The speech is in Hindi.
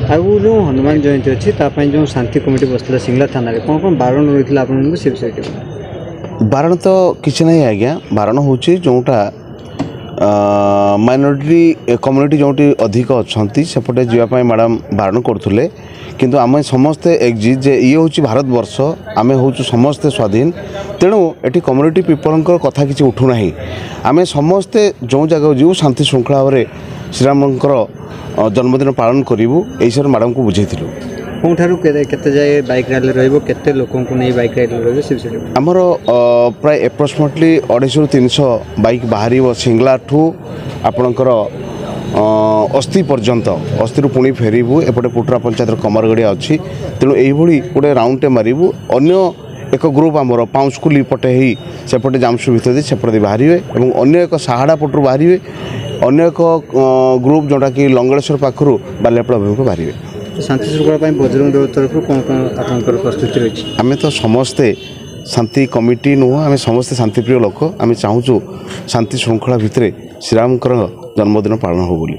आगु जो हनुमान जयंती अच्छी जो शांति कमिटी बसला सिंगला थाना कौन कौन बारण रही आपको से विषय बारण तो किसी ना आज्ञा बारण हूँ जोटा माइनॉरिटी कम्युनिटी जोटी अधिक अच्छा सेपटे जावाई मैडम बारण करुले किंतु आम समस्ते एक्जिट जे ये हूँ भारत वर्ष आम हूँ समस्ते स्वाधीन तेणु ये कम्युनिटी पीपल कथा किसी उठूना आम समस्ते जो जगह जीव शांति श्रृंखला भाव श्रीरामकर जन्मदिन पालन करूँ यही मैडम को बुझेलु कौठार केते जाए बाइक रैली रते लोक नहीं बाइक रैली आमर प्राय एप्रोक्सीमेटली 250 ରୁ 300 बाइक बाहर सिंगला ठू आपणकर अस्थि पर्यंत अस्थि पुणी फेरबू एपटे पुटरा पंचायत कमरगड़िया अच्छी तेणु यही गोटे राउंडे मारू अन्य एक ग्रुप आमर पाउंसकुली पटे ही सेपटे जामसु भितर सेपटे बाहर अन्य एक साहाड़ा पटू बाहर अन्य एक ग्रुप जोटा कि लंगलेश्वर पाखु बालेपड़ा अभिमुख बाहर शांति श्रृंखला बजरंग दल तरफ कौन कौन आपंकर प्रस्तुति रही आम तो समस्ते शांति कमिटी नुह आम समस्ते शांतिप्रिय लोक आम चाहूँ शांति श्रृंखला भितर श्रीरामकर जन्मदिन पालन हो बोली।